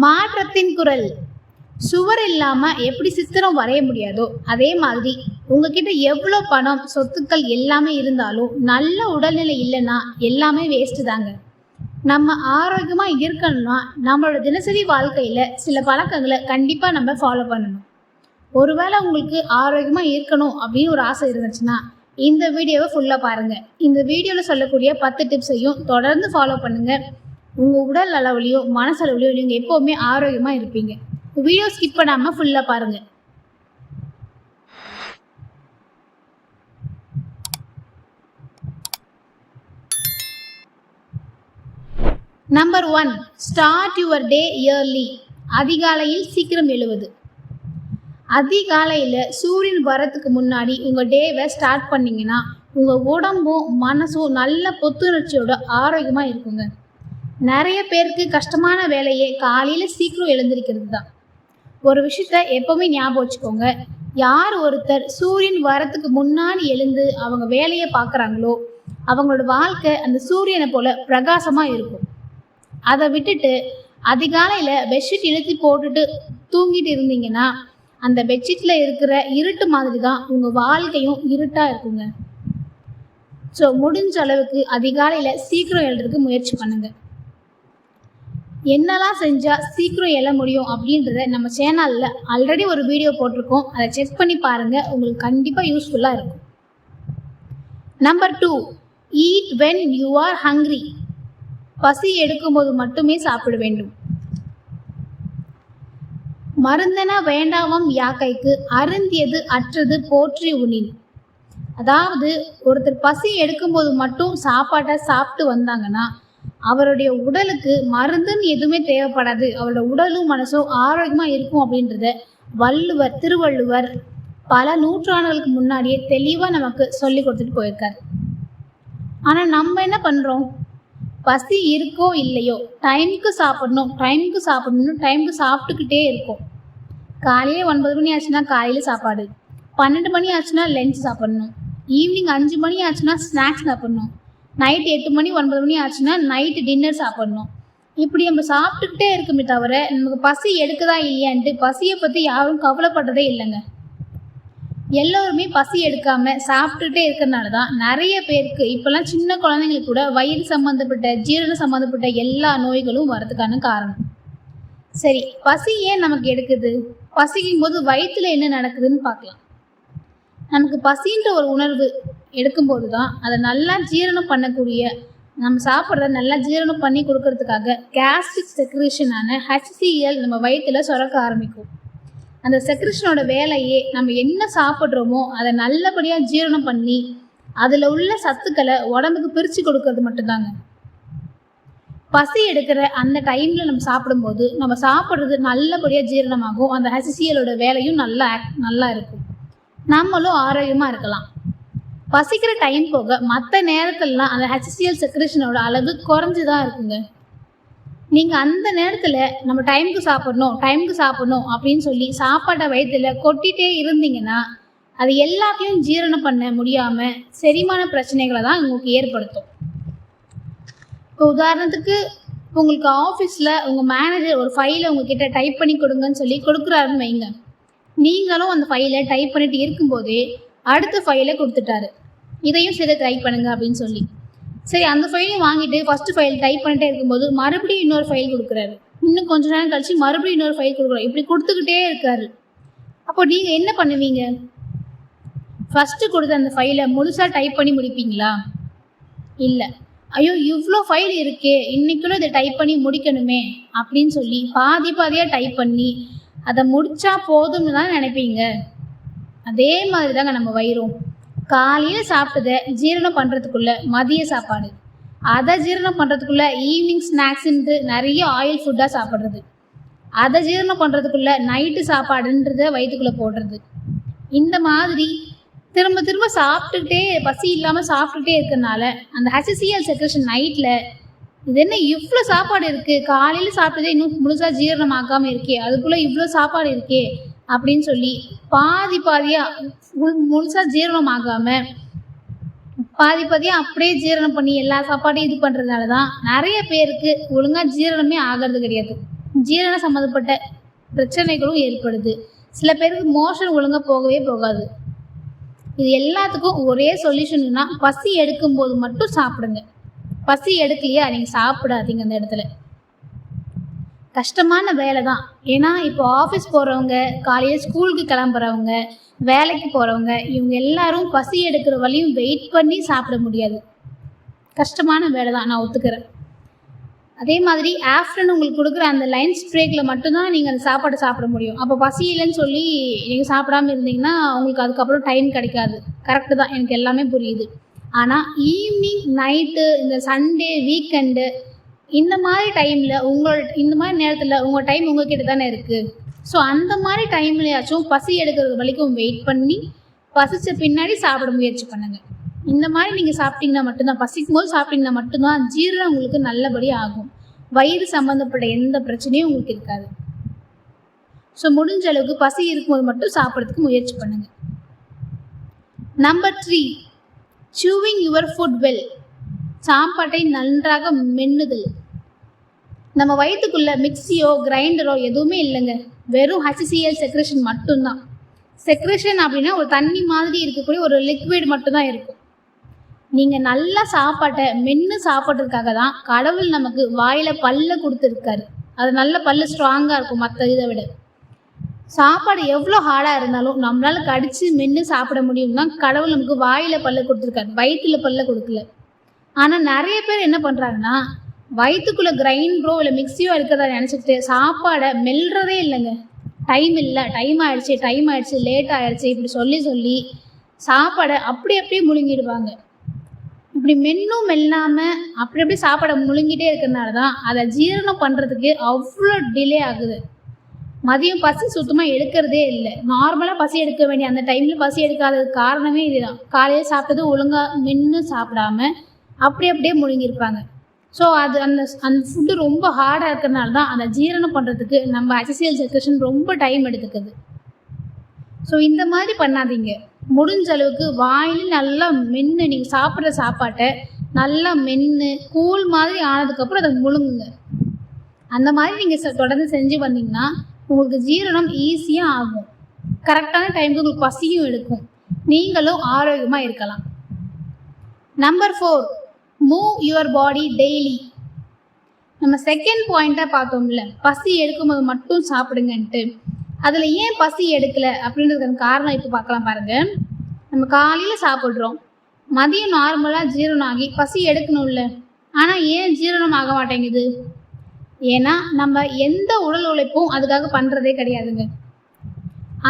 மாற்றத்தின் குரல். சுவர் இல்லாம எப்படி சித்திரம் வரைய முடியாதோ அதே மாதிரி உங்ககிட்ட எவ்வளோ பணம் சொத்துக்கள் எல்லாமே இருந்தாலும் நல்ல உடல்நிலை இல்லைன்னா எல்லாமே வேஸ்ட் தாங்க. நம்ம ஆரோக்கியமா இருக்கணும்னா நம்மளோட தினசரி வாழ்க்கையில சில பழக்கங்களை கண்டிப்பா நம்ம ஃபாலோ பண்ணணும். ஒருவேளை உங்களுக்கு ஆரோக்கியமா இருக்கணும் அப்படின்னு ஒரு ஆசை இருந்துச்சுன்னா இந்த வீடியோவை ஃபுல்லா பாருங்க. இந்த வீடியோல சொல்லக்கூடிய 10 டிப்ஸையும் தொடர்ந்து ஃபாலோ பண்ணுங்க. உங்க உடல் அளவுலையும் மனசளவுலையும் நீங்க எப்பவுமே ஆரோக்கியமா இருப்பீங்க. வீடியோ ஸ்கிப் பண்ணாம ஃபுல்லா பாருங்க. Number 1, start your day early. அதிகாலையில் சீக்கிரம் எழுவது. அதிகாலையில் சூரியன் வரத்துக்கு முன்னாடி உங்கள் டேவை ஸ்டார்ட் பண்ணிங்கன்னா உங்கள் உடம்பும் மனசும் நல்ல புத்துணர்ச்சியோட ஆரோக்கியமாக இருக்குங்க. நிறைய பேருக்கு கஷ்டமான வேலையே காலையில் சீக்கிரம் எழுந்திருக்கிறது தான். ஒரு விஷயத்த எப்பவுமே ஞாபகம் வச்சுக்கோங்க, யார் ஒருத்தர் சூரியன் வரத்துக்கு முன்னாடி எழுந்து அவங்க வேலையை பார்க்குறாங்களோ அவங்களோட வாழ்க்கை அந்த சூரியனை போல பிரகாசமாக இருக்கும். அதை விட்டுட்டு அதிகாலையில் பெட்ஷீட் இழுத்தி போட்டுட்டு தூங்கிட்டு இருந்தீங்கன்னா அந்த பெட்ஷீட்டில் இருக்கிற இருட்டு மாதிரி தான் உங்கள் வாழ்க்கையும் இருட்டாக இருக்குங்க. ஸோ முடிஞ்ச அளவுக்கு அதிகாலையில் சீக்கிரம் எழுறதுக்கு முயற்சி பண்ணுங்க. என்னெல்லாம் செஞ்சால் சீக்கிரம் எழ முடியும் அப்படின்றத நம்ம சேனலில் ஆல்ரெடி ஒரு வீடியோ போட்டிருக்கோம், அதை செக் பண்ணி பாருங்கள், உங்களுக்கு கண்டிப்பாக யூஸ்ஃபுல்லாக இருக்கும். Number 2, eat when you are hungry. பசி எடுக்கும்போது மட்டுமே சாப்பிட வேண்டும். மருந்தென வேண்டாமம் யாக்கைக்கு அருந்தியது அற்றது போற்றி உணின். அதாவது ஒருத்தர் பசி எடுக்கும்போது மட்டும் சாப்பாட்டை சாப்பிட்டு வந்தாங்கன்னா அவருடைய உடலுக்கு மருந்துன்னு எதுவுமே தேவைப்படாது, அவரோட உடலும் மனசும் ஆரோக்கியமாக இருக்கும் அப்படின்றத திருவள்ளுவர் பல நூற்றாண்டுகளுக்கு முன்னாடியே தெளிவாக நமக்கு சொல்லி கொடுத்துட்டு போயிருக்காரு. ஆனால் நம்ம என்ன பண்ணுறோம், பசி இருக்கோ இல்லையோ டைமுக்கு சாப்பிடணும்னு டைமுக்கு சாப்பிட்டுக்கிட்டே இருக்கோம். காலையில் 9 மணி ஆச்சுன்னா காலையில் சாப்பாடு, 12 மணி ஆச்சுன்னா லஞ்ச் சாப்பிடணும், ஈவினிங் 5 மணி ஆச்சுன்னா ஸ்நாக்ஸ் சாப்பிடணும், நைட்டு 8 மணி 9 மணி ஆச்சுன்னா நைட்டு டின்னர் சாப்பிடணும். இப்படி நம்ம சாப்பிட்டுக்கிட்டே இருக்குமே தவிர நமக்கு பசி எடுக்குதா இல்லையான்ட்டு பசியை பற்றி யாரும் கவலைப்படுறதே இல்லைங்க. எல்லோருமே பசி எடுக்காம சாப்பிட்டுட்டே இருக்கிறதுனால தான் நிறைய பேருக்கு இப்போல்லாம் சின்ன குழந்தைங்களுக்கு கூட வயிறு சம்மந்தப்பட்ட ஜீரண சம்மந்தப்பட்ட எல்லா நோய்களும் வரதுக்கான காரணம். சரி, பசி ஏன் நமக்கு எடுக்குது? பசிக்கும் போது வயிற்றுல என்ன நடக்குதுன்னு பார்க்கலாம். நமக்கு பசின்ற ஒரு உணர்வு எடுக்கும்போது தான் அதை நல்லா ஜீரணம் பண்ணக்கூடிய, நம்ம சாப்பிட்றத நல்லா ஜீரணம் பண்ணி கொடுக்கறதுக்காக கேஸ்ட்ரிக் செக்ரேஷனான HCl நம்ம வயிற்றுல சுரக்க ஆரம்பிக்கும். அந்த செக்ரேஷனோட வேலையே நம்ம என்ன சாப்பிட்றோமோ அதை நல்லபடியாக ஜீரணம் பண்ணி அதில் உள்ள சத்துக்களை உடம்புக்கு பிரித்து கொடுக்கறது மட்டும்தாங்க. பசி எடுக்கிற அந்த டைமில் நம்ம சாப்பிடும்போது நம்ம சாப்பிட்றது நல்லபடியாக ஜீரணமாகும், அந்த HClோட வேலையும் நல்லா இருக்கும், நம்மளும் ஆரோக்கியமாக இருக்கலாம். பசிக்கிற டைம் போக மற்ற நேரத்துலலாம் அந்த HCl செக்ரேஷனோட அளவு குறைஞ்சி தான் இருக்குங்க. நீங்கள் அந்த நேரத்தில் நம்ம டைமுக்கு சாப்பிடணும் அப்படின்னு சொல்லி சாப்பாட்டை வயிற்றுல கொட்டிகிட்டே இருந்தீங்கன்னா அது எல்லாத்தையும் ஜீரணம் பண்ண முடியாமல் செரிமான பிரச்சனைகளை தான் உங்களுக்கு ஏற்படுத்தும். இப்போ உதாரணத்துக்கு உங்களுக்கு ஆஃபீஸில் உங்கள் மேனேஜர் ஒரு ஃபைலை உங்ககிட்ட டைப் பண்ணி கொடுங்கன்னு சொல்லி கொடுக்குறாருன்னு வைங்க. நீங்களும் அந்த ஃபைலை டைப் பண்ணிட்டு இருக்கும்போதே அடுத்த ஃபைலை கொடுத்துட்டாரு, இதையும் சரி டைப் பண்ணுங்க அப்படின்னு சொல்லி. சரி, அந்த ஃபைலையும் வாங்கிட்டு ஃபஸ்ட்டு ஃபைல் டைப் பண்ணிட்டே இருக்கும்போது மறுபடியும் இன்னொரு ஃபைல் கொடுக்குறாரு, இன்னும் கொஞ்ச நேரம் கழிச்சு மறுபடியும் இன்னொரு ஃபைல் கொடுக்குறாரு, இப்படி கொடுத்துக்கிட்டே இருக்காரு. அப்போ நீங்கள் என்ன பண்ணுவீங்க? ஃபஸ்ட்டு கொடுத்த அந்த ஃபைலை முழுசாக டைப் பண்ணி முடிப்பீங்களா? இல்லை, ஐயோ இவ்வளோ ஃபைல் இருக்கே இன்னைக்குள்ள இதை டைப் பண்ணி முடிக்கணுமே அப்படின்னு சொல்லி பாதியாக டைப் பண்ணி அதை முடித்தா போதும்னு தான் நினைப்பீங்க. அதே மாதிரி தாங்க நம்ம வயிறும். காலையில் சாப்பிட்டதை ஜீரணம் பண்ணுறதுக்குள்ள மதிய சாப்பாடு, அதை ஜீரணம் பண்ணுறதுக்குள்ள ஈவினிங் ஸ்நாக்ஸுன்ட்டு நிறைய ஆயில் ஃபுட்டாக சாப்பிட்றது, அதை ஜீரணம் பண்ணுறதுக்குள்ள நைட்டு சாப்பாடுன்றத வயிற்றுக்குள்ளே போடுறது, இந்த மாதிரி திரும்ப சாப்பிட்டுக்கிட்டே பசி இல்லாமல் சாப்பிட்டுட்டே இருக்கிறதுனால அந்த HCl செக்ரேஷன் நைட்டில் இது என்ன இவ்வளோ சாப்பாடு இருக்குது, காலையில் சாப்பிட்டதே இன்னும் முழுசாக ஜீரணமாக்காமல் இருக்கே, அதுக்குள்ளே இவ்வளோ சாப்பாடு இருக்கே அப்படின்னு சொல்லி பாதியாக முழுசாக ஜீரணம் ஆகாமல் பாதியாக அப்படியே ஜீரணம் பண்ணி எல்லா சாப்பாட்டையும் இது பண்ணுறதுனால தான் நிறைய பேருக்கு ஒழுங்காக ஜீரணமே ஆகிறது கிடையாது. ஜீரண சம்மந்தப்பட்ட பிரச்சனைகளும் ஏற்படுது. சில பேருக்கு மோஷன் ஒழுங்காக போகவே போகாது. இது எல்லாத்துக்கும் ஒரே சொல்யூஷன்னா பசி எடுக்கும்போது மட்டும் சாப்பிடுங்க. பசி எடுக்கலையா நீங்கள் சாப்பிடாதீங்க. அந்த இடத்துல கஷ்டமான வேலை தான். ஏன்னா இப்போ ஆஃபீஸ் போகிறவங்க, காலையில் ஸ்கூலுக்கு கிளம்புறவங்க, வேலைக்கு போகிறவங்க, இவங்க எல்லாரும் பசி எடுக்கிற வழியும் வெயிட் பண்ணி சாப்பிட முடியாது. கஷ்டமான வேலை தான், நான் ஒத்துக்கிறேன். அதே மாதிரி ஆஃப்டர்நூன் உங்களுக்கு கொடுக்குற அந்த லஞ்ச் பிரேக்கில் மட்டும்தான் நீங்கள் அந்த சாப்பாடை சாப்பிட முடியும். அப்போ பசி இல்லைன்னு சொல்லி நீங்கள் சாப்பிடாம இருந்தீங்கன்னா உங்களுக்கு அதுக்கப்புறம் டைம் கிடைக்காது. கரெக்டு தான், எனக்கு எல்லாமே புரியுது. ஆனால் ஈவினிங், நைட்டு, இந்த சண்டே, வீக்கெண்டு இந்த மாதிரி டைமில் இந்த மாதிரி நேரத்தில் உங்கள் டைம் உங்கள்கிட்ட தானே இருக்குது. ஸோ அந்த மாதிரி டைம்லையாச்சும் பசி எடுக்கிறது வரைக்கும் வெயிட் பண்ணி பசிச்ச பின்னாடி சாப்பிட முயற்சி பண்ணுங்கள். இந்த மாதிரி நீங்கள் சாப்பிட்டீங்கன்னா மட்டும்தான், பசிக்கும் போது சாப்பிட்டீங்கன்னா மட்டும்தான் ஜீரணம் உங்களுக்கு நல்லபடி ஆகும். வயிறு சம்மந்தப்பட்ட எந்த பிரச்சனையும் உங்களுக்கு இருக்காது. ஸோ முடிஞ்ச அளவுக்கு பசி இருக்கும்போது மட்டும் சாப்பிட்றதுக்கு முயற்சி பண்ணுங்கள். Number 3, chewing your food well. சாப்பாட்டை நன்றாக மென்னுதல். நம்ம வயிற்றுக்குள்ள மிக்சியோ கிரைண்டரோ எதுவுமே இல்லைங்க. வெறும் HCl செக்ரேஷன் மட்டும்தான். செக்ரேஷன் அப்படின்னா ஒரு தண்ணி மாதிரி இருக்கக்கூடிய ஒரு லிக்விட் மட்டும்தான் இருக்கும். நீங்கள் நல்லா சாப்பாட்டை மென்று சாப்பிட்றதுக்காக தான் கடவுள் நமக்கு வாயில் பல்ல கொடுத்துருக்காரு. அது நல்ல பல்லு ஸ்ட்ராங்காக இருக்கும் மற்ற இதை விட. சாப்பாடு எவ்வளோ ஹார்டாக இருந்தாலும் நம்மளால் கடித்து மென்று சாப்பிட முடியும்னா கடவுள் நமக்கு வாயில் பல்ல கொடுத்துருக்காரு, வயிற்றில் பல்ல கொடுக்கல. ஆனால் நிறைய பேர் என்ன பண்ணுறாங்கன்னா வயிற்றுக்குள்ளே கிரைண்டரோ இல்லை மிக்சியோ இருக்கிறதா நினச்சிக்கிட்டு சாப்பாடை மெல்றதே இல்லைங்க. டைம் இல்லை, டைம் ஆயிடுச்சு, லேட் ஆயிடுச்சு, இப்படி சொல்லி சாப்பாடை அப்படியே முழுங்கிடுவாங்க. இப்படி மென்னும் மெல்லாமல் அப்படி சாப்பாடை முழுங்கிட்டே இருக்கிறனால தான் அதை ஜீரணம் பண்ணுறதுக்கு அவ்வளோ டிலே ஆகுது. மதியம் பசி சுத்தமாக எடுக்கிறதே இல்லை. நார்மலாக பசி எடுக்க வேண்டிய அந்த டைமில் பசி எடுக்காததுக்கு காரணமே இதுதான். காலையில் சாப்பிட்டது ஒழுங்காக மென்று சாப்பிடாம அப்படியே முழுங்கியிருப்பாங்க. ஸோ அது அந்த ஃபுட்டு ரொம்ப ஹார்டாக இருக்கிறனால தான் அதை ஜீரணம் பண்ணுறதுக்கு நம்ம HCl செக்ரேஷன் ரொம்ப டைம் எடுத்துக்குது. ஸோ இந்த மாதிரி பண்ணாதீங்க. முடிஞ்ச அளவுக்கு வாயில் நல்லா மென்று, நீங்கள் சாப்பிட்ற சாப்பாட்டை நல்லா மென்று கூழ் மாதிரி ஆனதுக்கப்புறம் அதை முழுங்குங்க. அந்த மாதிரி நீங்கள் தொடர்ந்து செஞ்சு வந்தீங்கன்னா உங்களுக்கு ஜீரணம் ஈஸியாக ஆகும். கரெக்டான டைமுக்கு உங்களுக்கு பசியும் எடுக்கும், நீங்களும் ஆரோக்கியமாக இருக்கலாம். Number 4, move your body daily. நம்ம செகண்ட் பாயிண்ட்டாக பார்த்தோம்ல, பசி எடுக்கும்போது மட்டும் சாப்பிடுங்கன்ட்டு. அதில் ஏன் பசி எடுக்கலை அப்படின்றதுக்கான காரணம் இப்போ பார்க்கலாம் பாருங்கள். நம்ம காலையில் சாப்பிட்றோம், மதியம் நார்மலாக ஜீரணம் ஆகி பசி எடுக்கணும்ல. ஆனால் ஏன் ஜீரணம் ஆக மாட்டேங்குது? ஏன்னா நம்ம எந்த உடல் உழைப்பும் அதுக்காக பண்ணுறதே கிடையாதுங்க.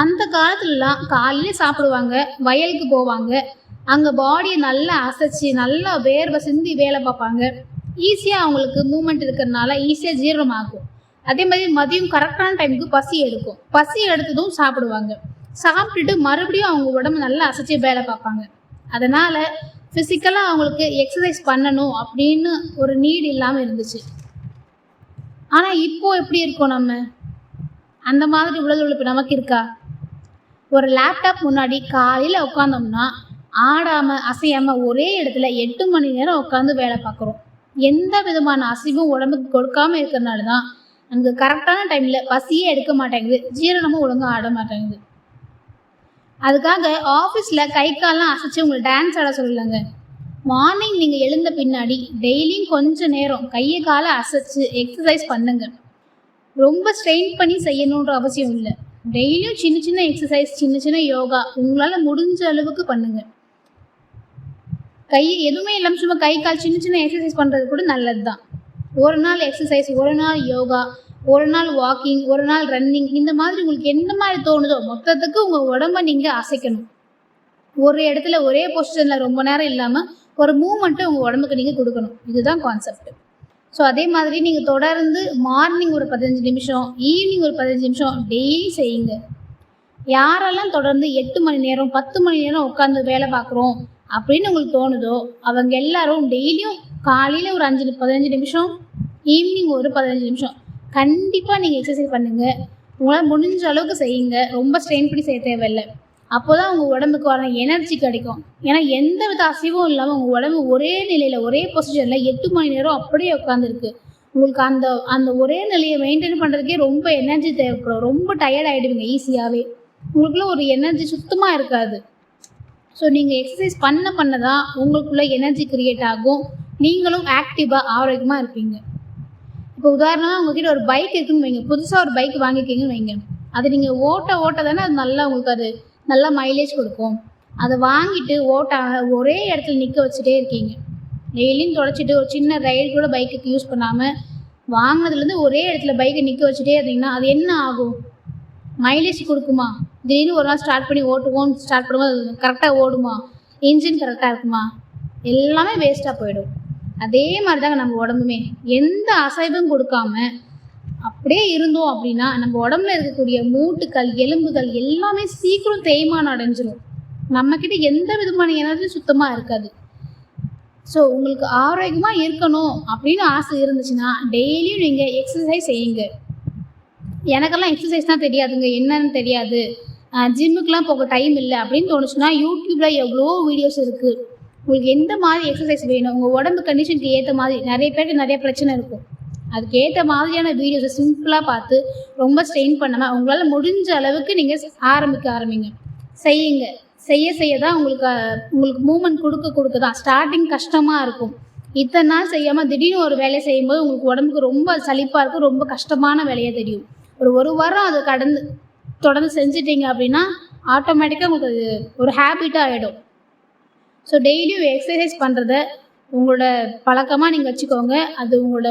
அந்த காலத்துலலாம் காலையில் சாப்பிடுவாங்க, வயலுக்கு போவாங்க, அங்கே பாடியை நல்லா அசைச்சி நல்லா வேர்வை சிந்தி வேலை பார்ப்பாங்க. ஈஸியாக அவங்களுக்கு மூமெண்ட் இருக்கிறதுனால ஈஸியாக ஜீரணம் ஆகும். அதே மாதிரி மதியம் கரெக்டான டைமுக்கு பசி எடுக்கும். பசி எடுத்ததும் சாப்பிடுவாங்க. சாப்பிட்டுட்டு மறுபடியும் அவங்க உடம்பு நல்லா அசைச்சி வேலை பார்ப்பாங்க. அதனால் ஃபிசிக்கலாக அவங்களுக்கு எக்ஸசைஸ் பண்ணணும் அப்படின்னு ஒரு நீட் இல்லாமல் இருந்துச்சு. ஆனால் இப்போது எப்படி இருக்கோம்? நம்ம அந்த மாதிரி உடல் உழைப்பு நமக்கு இருக்கா? ஒரு லேப்டாப் முன்னாடி காலையில் உட்காந்தோம்னா ஆடாமல் அசையாமல் ஒரே இடத்துல 8 மணி நேரம் உட்காந்து வேலை பார்க்குறோம். எந்த விதமான அசைவும் உடம்புக்கு கொடுக்காமல் இருக்கிறதுனால தான் நமக்கு கரெக்டான டைமில் பசியே எடுக்க மாட்டேங்குது, ஜீரணமும் ஒழுங்காக ஆட மாட்டேங்குது. அதுக்காக ஆஃபீஸில் கை காலெலாம் அசைச்சு உங்களை டான்ஸ் ஆட சொல்லலைங்க. மார்னிங் நீங்கள் எழுந்த பின்னாடி டெய்லியும் கொஞ்சம் நேரம் கையை காலை அசைச்சு எக்ஸசைஸ் பண்ணுங்க. ரொம்ப ஸ்ட்ரெயின் பண்ணி செய்யணுன்ற அவசியம் இல்லை. டெய்லியும் சின்ன எக்ஸசைஸ், சின்ன யோகா உங்களால் முடிஞ்ச அளவுக்கு பண்ணுங்கள். எதுவுமே இல்லாமல் சும்மா கை கால் சின்ன எக்ஸசைஸ் பண்ணுறது கூட நல்லது தான். ஒரு நாள் எக்ஸசைஸ், ஒரு நாள் யோகா, ஒரு நாள் வாக்கிங், ஒரு நாள் ரன்னிங், இந்த மாதிரி உங்களுக்கு எந்த மாதிரி தோணுதோ மொத்தத்துக்கு உங்கள் உடம்பை நீங்கள் அசைக்கணும். ஒரு இடத்துல ஒரே பொசிஷனில் ரொம்ப நேரம் இல்லாமல் ஒரு மூமெண்ட்டு உங்கள் உடம்புக்கு நீங்கள் கொடுக்கணும். இதுதான் கான்செப்ட். ஸோ அதே மாதிரி நீங்கள் தொடர்ந்து மார்னிங் ஒரு 15 நிமிஷம், ஈவினிங் ஒரு 15 நிமிஷம் டெய்லி செய்யுங்க. யாரெல்லாம் தொடர்ந்து 8 மணி நேரம் 10 மணி நேரம் உட்காந்து வேலை பார்க்குறோம் அப்படின்னு உங்களுக்கு தோணுதோ அவங்க எல்லாரும் டெய்லியும் காலையில் ஒரு 15 நிமிஷம், ஈவினிங் ஒரு 15 நிமிஷம் கண்டிப்பாக நீங்கள் எக்ஸசைஸ் பண்ணுங்கள். உங்களால் முடிஞ்ச அளவுக்கு செய்யுங்க. ரொம்ப ஸ்ட்ரெயின் பண்ணி செய்ய தேவையில்லை. அப்போ தான் உங்கள் உடம்புக்கு வர எனர்ஜி கிடைக்கும். ஏன்னா எந்த வித அசைவும் இல்லாமல் உங்கள் உடம்பு ஒரே நிலையில் ஒரே பொசிஷனில் 8 மணி நேரம் அப்படியே உட்காந்துருக்கு. உங்களுக்கு அந்த அந்த ஒரே நிலையை மெயின்டைன் பண்ணுறதுக்கே ரொம்ப எனர்ஜி தேவைப்படும். ரொம்ப டயர்ட் ஆகிடுவீங்க ஈஸியாகவே. உங்களுக்குள்ள ஒரு எனர்ஜி சுத்தமாக இருக்காது. ஸோ நீங்கள் எக்ஸசைஸ் பண்ண தான் உங்களுக்குள்ள எனர்ஜி க்ரியேட் ஆகும். நீங்களும் ஆக்டிவாக ஆரோக்கியமாக இருப்பீங்க. இப்போ உதாரணமாக உங்ககிட்ட ஒரு பைக் இருக்குன்னு வைங்க, புதுசாக ஒரு பைக் வாங்கிக்கிங்கன்னு வைங்க. அது நீங்கள் ஓட்ட தானே அது நல்லா உங்களுக்கு அது நல்லா மைலேஜ் கொடுக்கும். அதை வாங்கிட்டு ஒரே இடத்துல நிற்க வச்சுட்டே இருக்கீங்க. டெய்லியும் தொடச்சிட்டு ஒரு சின்ன ரைடு கூட பைக்குக்கு யூஸ் பண்ணாமல் வாங்கினதுலேருந்து ஒரே இடத்துல பைக்கை நிற்க வச்சுட்டே இருந்தீங்கன்னா அது என்ன ஆகும்? மைலேஜ் கொடுக்குமா? திடீர்னு ஒரு நாள் ஸ்டார்ட் பண்ணும்போது அது கரெக்டாக ஓடுமா? இன்ஜின் கரெக்டாக இருக்குமா? எல்லாமே வேஸ்ட்டாக போயிடும். அதே மாதிரி தாங்க நம்ம உடம்புமே. எந்த அசைவும் கொடுக்காம அப்படியே இருந்தோம் அப்படின்னா நம்ம உடம்புல இருக்கக்கூடிய மூட்டுக்கள், எலும்புகள் எல்லாமே சீக்கிரம் தேய்மானம் அடைஞ்சிரும். நம்மக்கிட்ட எந்த விதமான எனர்ஜி சுத்தமாக இருக்காது. ஸோ உங்களுக்கு ஆரோக்கியமாக இருக்கணும் அப்படின்னு ஆசை இருந்துச்சுன்னா டெய்லியும் நீங்கள் எக்ஸசைஸ் செய்யுங்க. எனக்கெல்லாம் எக்ஸசைஸ் தான் தெரியாதுங்க, என்னன்னு தெரியாது, ஜிம்முக்கெலாம் போக டைம் இல்லை அப்படின்னு தோணுச்சுன்னா யூடியூப்பில் எவ்வளோ வீடியோஸ் இருக்குது. உங்களுக்கு எந்த மாதிரி எக்ஸசைஸ் வேணும், உங்கள் உடம்பு கண்டிஷனுக்கு ஏற்ற மாதிரி, நிறைய பேருக்கு நிறைய பிரச்சனை இருக்கும், அதுக்கு ஏற்ற மாதிரியான வீடியோஸை சிம்பிளாக பார்த்து ரொம்ப ஸ்ட்ரெயின் பண்ணாமல் உங்களால் முடிஞ்ச அளவுக்கு நீங்கள் ஆரம்பிங்க. செய்யுங்க. செய்ய தான் உங்களுக்கு மூமெண்ட் கொடுக்க தான் ஸ்டார்டிங் கஷ்டமாக இருக்கும். இத்தனை நாள் செய்யாமல் திடீர்னு ஒரு வேலையை செய்யும்போது உங்களுக்கு உடம்புக்கு ரொம்ப சலிப்பாக இருக்கும், ரொம்ப கஷ்டமான வேலையாக தெரியும். ஒரு வாரம் அதை தொடர்ந்து செஞ்சிட்டிங்க அப்படின்னா ஆட்டோமேட்டிக்காக உங்களுக்கு அது ஒரு ஹேபிட்டாக ஆகிடும். ஸோ டெய்லியும் எக்ஸசைஸ் பண்ணுறத உங்களோட பழக்கமாக நீங்கள் வச்சுக்கோங்க. அது உங்களோட